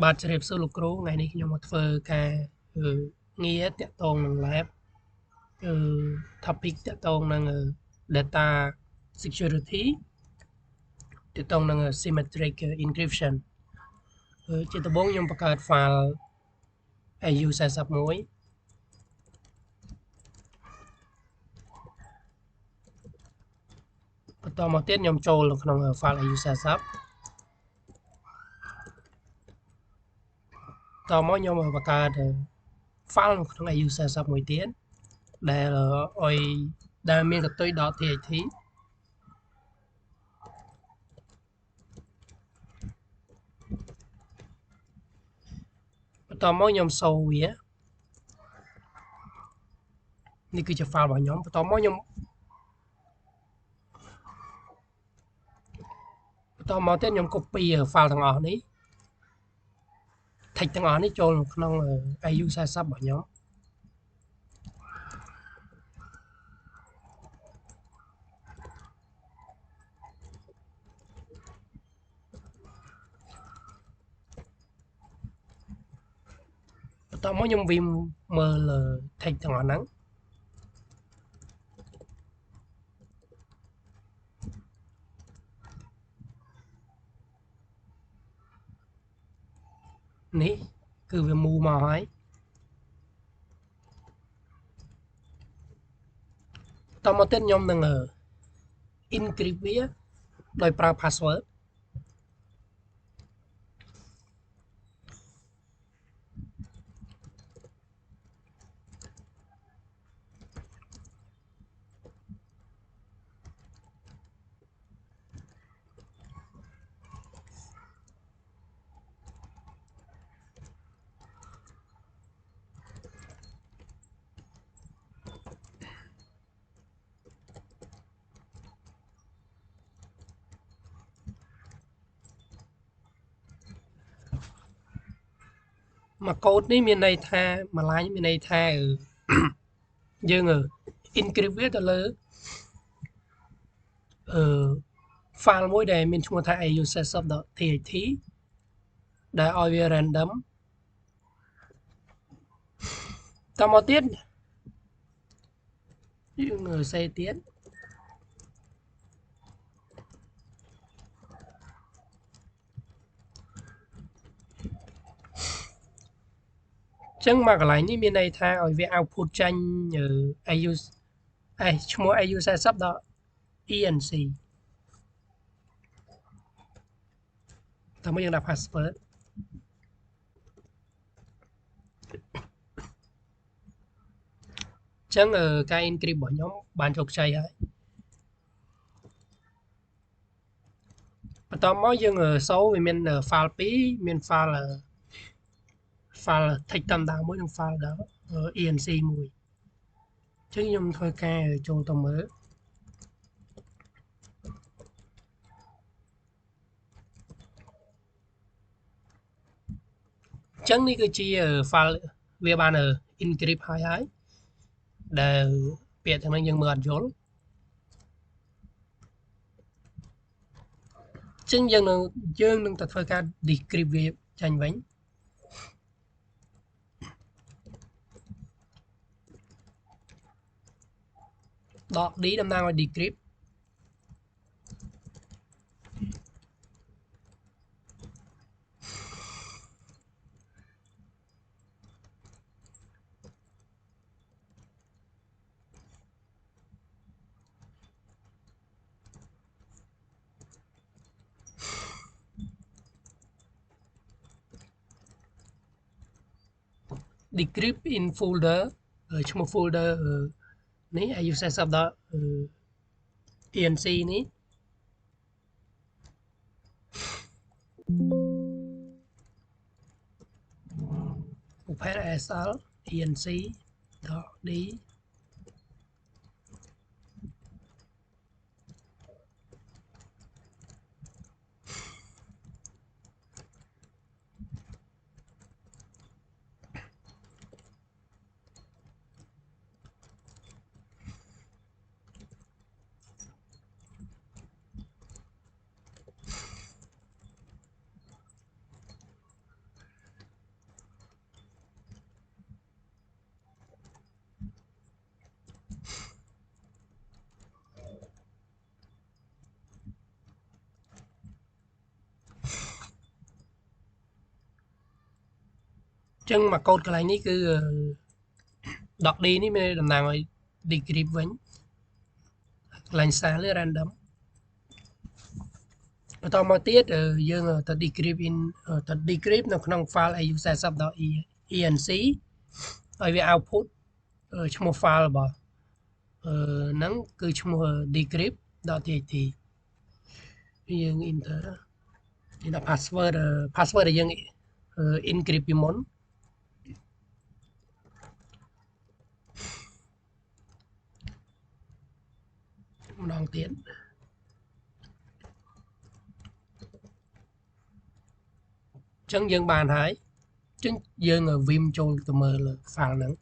បាទជ្រាបសួរលោកគ្រូថ្ងៃនេះខ្ញុំមកធ្វើការងារតាក់ទងនឹង lab topic តាក់ទងនឹង data security តាក់ទងនឹង symmetric encryption ជាដំបូងខ្ញុំបង្កើត file AU41 បន្តមកទៀតខ្ញុំចូលនៅក្នុង file AU40 តមកខ្ញុំបង្កើត file ក្នុង AU40 មួយទៀតដែលមានកន្ទុយ .txt បន្តមកខ្ញុំសូវានេះគឺជា file របស់ខ្ញុំបន្តមកខ្ញុំទៀតខ្ញុំ copy file ទាំងអស់នេះ text ទាំងអស់នេះចូលក្នុង AU40 របស់ខ្ញុំបន្តមកខ្ញុំវាមើល text ទាំងអស់ហ្នឹងនេះគឺវាមូមកហើយបន្តមកទៀតខ្ញុំនឹង encrypt វាដោយប្រើ password មកកូដនេះមានន័យថាមួយ line មានន័យថាយើង encrypt វាទៅលើ file មួយដែលមានឈ្មោះថា au40.txt ដែលឲ្យវា random តមកទៀតយើងសេទៀតចឹងមកកន្លែងនេះមានន័យថាឲ្យវា output ចាញ់ ឈ្មោះ au40.enc តមកយើងដាក់ password ចឹងការ encrypt របស់ខ្ញុំបានជោគជ័យហើយបន្តមកយើងសូវវាមាន file 2មាន file text តាមដានមួយនិង file enc មួយចឹងខ្ញុំធ្វើការចូលទៅមើលចឹងនេះគឺជា file វាបាន encrypt ហើយដែលពាក្យទាំងនេះយើងមើលអត់យល់ចឹងយើងនឹងទៅធ្វើការ decrypt វាចាញ់វិញដក D តំណាងឲ្យ decrypt decrypt in folder ឈ្មោះ folder នេះ au40.enc នេះopen asl enc.d Chân mà code cái này cứ đọc đi ní mới làm nào rồi decryptវិញ line style random បន្តមកទៀតយើងទៅ decrypt in ទៅ decrypt នៅក្នុង file au40.enc ហើយវា output ឈ្មោះ file របស់ហ្នឹងគឺឈ្មោះ decrypt.txt យើង enter នេះដល់ password ដែលយើង encrypt ពីមុនម្ដងទៀតអញ្ចឹងយើងបានហើយអញ្ចឹងយើង vim ចូលទៅមើល file ហ្នឹង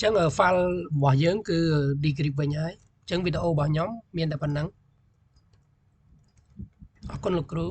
អញ្ចឹង file របស់យើងគឺ decrypt វិញហើយអញ្ចឹងវីដេអូរបស់ខ្ញុំមានតែប៉ុណ្្នឹងអរគុណលោកគ្រូ